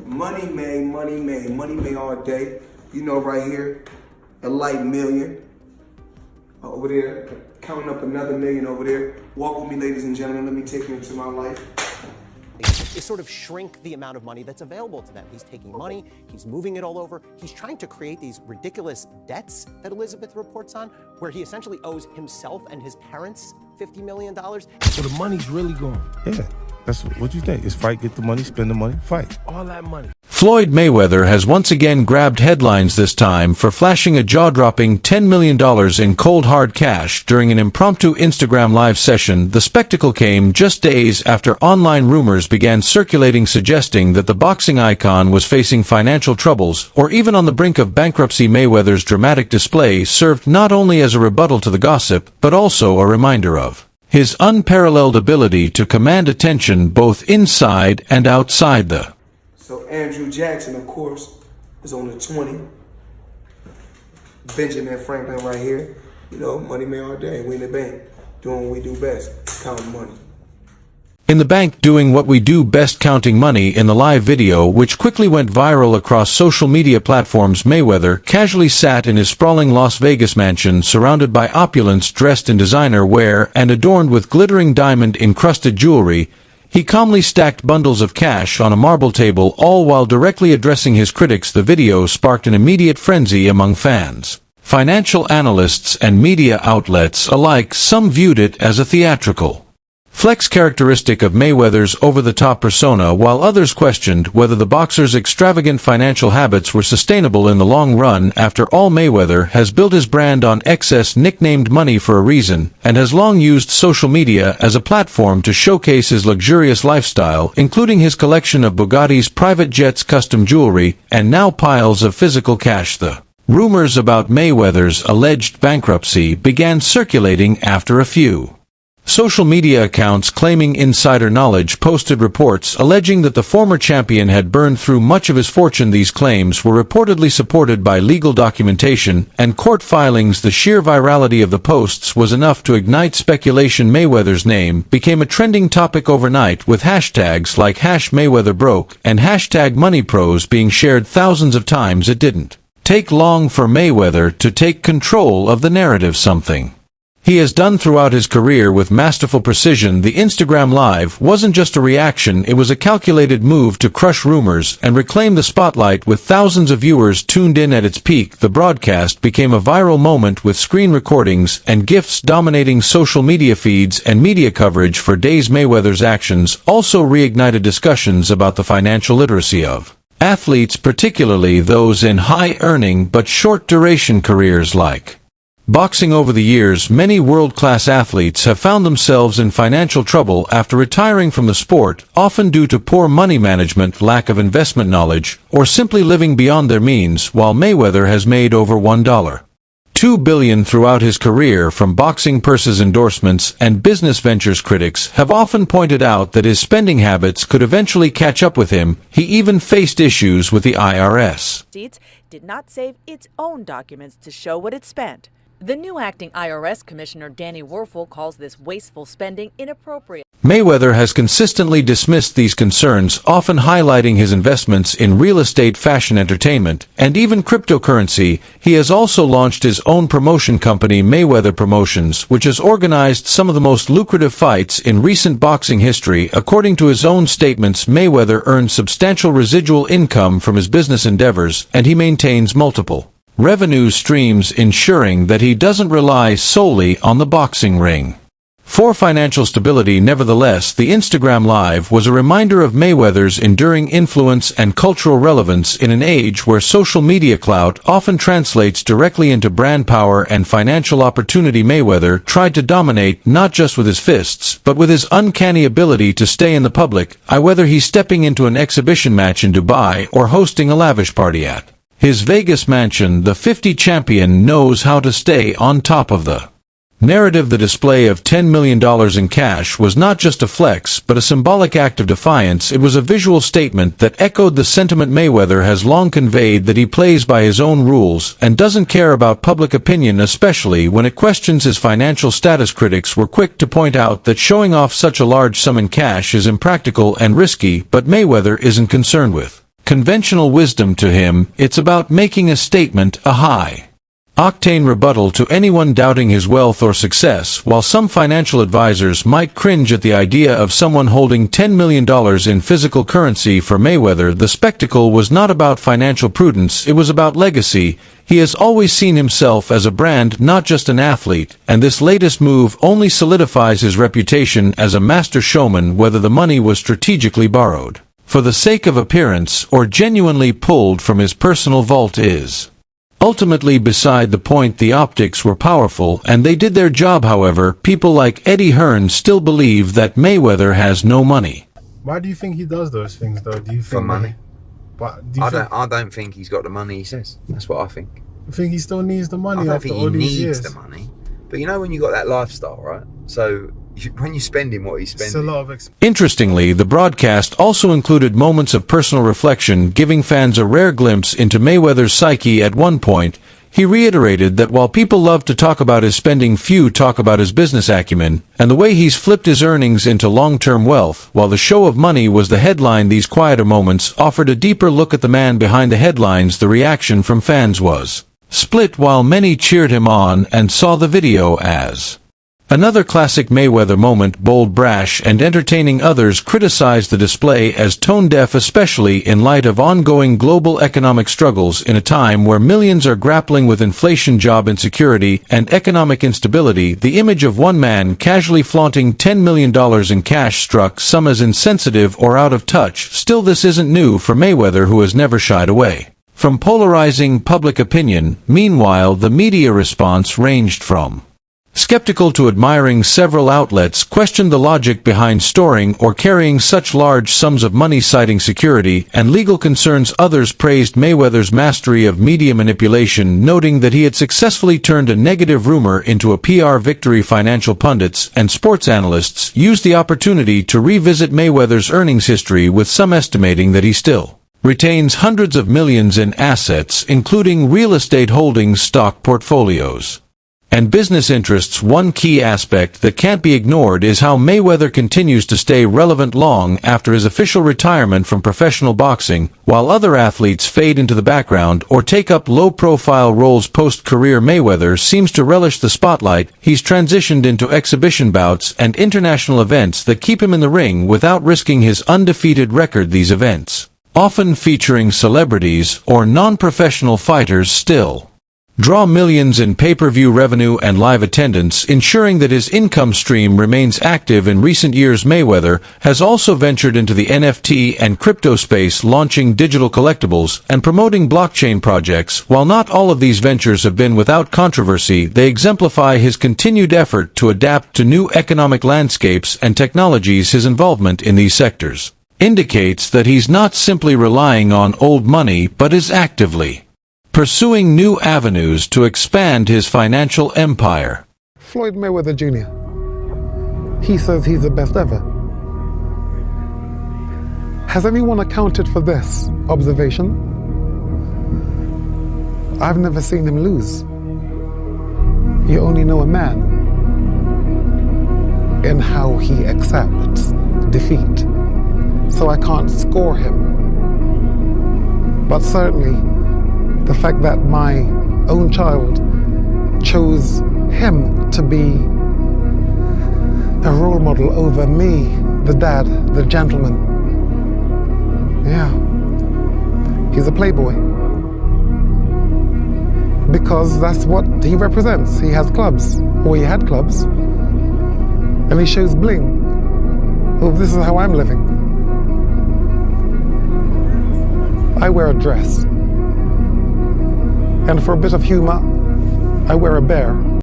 Money made, money made, money made all day. You know, right here, a light million. Over there, counting up another million over there. Walk with me, ladies and gentlemen. Let me take you into my life. Is sort of shrink the amount of money that's available to them. He's taking money, he's moving it all over. He's trying to create these ridiculous debts that Elizabeth reports on, where he essentially owes himself and his parents $50 million. So the money's really gone. Yeah, that's what you think. It's fight, get the money, spend the money, fight. All that money. Floyd Mayweather has once again grabbed headlines, this time for flashing a jaw-dropping $10 million in cold hard cash during an impromptu Instagram live session. The spectacle came just days after online rumors began circulating suggesting that the boxing icon was facing financial troubles or even on the brink of bankruptcy. Mayweather's dramatic display served not only as a rebuttal to the gossip, but also a reminder of his unparalleled ability to command attention both inside and outside the. So Andrew Jackson, of course, is on the 20. Benjamin Franklin right here. You know, money made all day. We in the bank, doing what we do best, counting money. In the bank, doing what we do best, counting money. In the live video, which quickly went viral across social media platforms, Mayweather casually sat in his sprawling Las Vegas mansion, surrounded by opulence, dressed in designer wear and adorned with glittering diamond-encrusted jewelry. He calmly stacked bundles of cash on a marble table, all while directly addressing his critics. The video sparked an immediate frenzy among fans, financial analysts, and media outlets alike. Some viewed it as a theatrical flex characteristic of Mayweather's over-the-top persona, while others questioned whether the boxer's extravagant financial habits were sustainable in the long run. After all, Mayweather has built his brand on excess, nicknamed money for a reason, and has long used social media as a platform to showcase his luxurious lifestyle, including his collection of Bugattis, private jets, custom jewelry, and now piles of physical cash. The rumors about Mayweather's alleged bankruptcy began circulating after a few social media accounts claiming insider knowledge posted reports alleging that the former champion had burned through much of his fortune. These claims were reportedly supported by legal documentation and court filings. The sheer virality of the posts was enough to ignite speculation. Mayweather's name became a trending topic overnight, with hashtags like #MayweatherBroke and #MoneyPros being shared thousands of times. It didn't take long for Mayweather to take control of the narrative, something he has done throughout his career with masterful precision. The Instagram Live wasn't just a reaction, it was a calculated move to crush rumors and reclaim the spotlight. With thousands of viewers tuned in at its peak, the broadcast became a viral moment, with screen recordings and GIFs dominating social media feeds and media coverage for days. Mayweather's actions also reignited discussions about the financial literacy of athletes, particularly those in high-earning but short-duration careers like boxing. Over the years, many world-class athletes have found themselves in financial trouble after retiring from the sport, often due to poor money management, lack of investment knowledge, or simply living beyond their means. While Mayweather has made over $1.2 billion throughout his career from boxing purses, endorsements, and business ventures, critics have often pointed out that his spending habits could eventually catch up with him. He even faced issues with the IRS. Did not save its own documents to show what it spent. The new acting IRS Commissioner Danny Werfel calls this wasteful spending inappropriate. Mayweather has consistently dismissed these concerns, often highlighting his investments in real estate, fashion, entertainment, and even cryptocurrency. He has also launched his own promotion company, Mayweather Promotions, which has organized some of the most lucrative fights in recent boxing history. According to his own statements, Mayweather earns substantial residual income from his business endeavors, and he maintains multiple revenue streams, ensuring that he doesn't rely solely on the boxing ring for financial stability. Nevertheless, the Instagram Live was a reminder of Mayweather's enduring influence and cultural relevance in an age where social media clout often translates directly into brand power and financial opportunity. Mayweather tried to dominate not just with his fists, but with his uncanny ability to stay in the public eye, whether he's stepping into an exhibition match in Dubai or hosting a lavish party at his Vegas mansion. The 50 champion knows how to stay on top of the narrative. The display of $10 million in cash was not just a flex, but a symbolic act of defiance. It was a visual statement that echoed the sentiment Mayweather has long conveyed, that he plays by his own rules and doesn't care about public opinion, especially when it questions his financial status. Critics were quick to point out that showing off such a large sum in cash is impractical and risky, but Mayweather isn't concerned with conventional wisdom to him, it's about making a statement, a high-octane rebuttal to anyone doubting his wealth or success. While some financial advisors might cringe at the idea of someone holding $10 million in physical currency, for Mayweather the spectacle was not about financial prudence, it was about legacy. He has always seen himself as a brand, not just an athlete, and this latest move only solidifies his reputation as a master showman, whether the money was strategically borrowed for the sake of appearance or genuinely pulled from his personal vault is ultimately beside the point. The optics were powerful, and they did their job. However, people like Eddie Hearn still believe that Mayweather has no money. Why do you think he does those things, though? Do you think For money. But do you I don't think he's got the money he says. That's what I think. think he still needs the money I don't after think all he these needs years? the money. But you know when you got that lifestyle, right? So when you're spending what he's It's a spending... lot of Interestingly, the broadcast also included moments of personal reflection, giving fans a rare glimpse into Mayweather's psyche. At one point, he reiterated that while people love to talk about his spending, few talk about his business acumen, and the way he's flipped his earnings into long-term wealth. While the show of money was the headline, these quieter moments offered a deeper look at the man behind the headlines. The reaction from fans was split. While many cheered him on and saw the video as another classic Mayweather moment, bold, brash, and entertaining, others criticized the display as tone-deaf, especially in light of ongoing global economic struggles. In a time where millions are grappling with inflation, job insecurity, and economic instability, the image of one man casually flaunting $10 million in cash struck some as insensitive or out of touch. Still, this isn't new for Mayweather, who has never shied away from polarizing public opinion. Meanwhile, the media response ranged from skeptical to admiring. Several outlets questioned the logic behind storing or carrying such large sums of money, citing security and legal concerns. Others praised Mayweather's mastery of media manipulation, noting that he had successfully turned a negative rumor into a PR victory. Financial pundits and sports analysts used the opportunity to revisit Mayweather's earnings history, with some estimating that he still retains hundreds of millions in assets, including real estate holdings, stock portfolios, and business interests. One key aspect that can't be ignored is how Mayweather continues to stay relevant long after his official retirement from professional boxing. While other athletes fade into the background or take up low-profile roles post-career, Mayweather seems to relish the spotlight. He's transitioned into exhibition bouts and international events that keep him in the ring without risking his undefeated record. These events, often featuring celebrities or non-professional fighters, still draw millions in pay-per-view revenue and live attendance, ensuring that his income stream remains active. In recent years, Mayweather has also ventured into the NFT and crypto space, launching digital collectibles and promoting blockchain projects. While not all of these ventures have been without controversy, they exemplify his continued effort to adapt to new economic landscapes and technologies. His involvement in these sectors indicates that he's not simply relying on old money, but is actively pursuing new avenues to expand his financial empire. Floyd Mayweather Jr. He says he's the best ever. Has anyone accounted for this observation? I've never seen him lose. You only know a man in how he accepts defeat. So I can't score him. But certainly, the fact that my own child chose him to be a role model over me, the dad, the gentleman. Yeah, he's a playboy. Because that's what he represents. He has clubs, or he had clubs, and he shows bling. Oh, this is how I'm living. I wear a dress. And for a bit of humor, I wear a bear.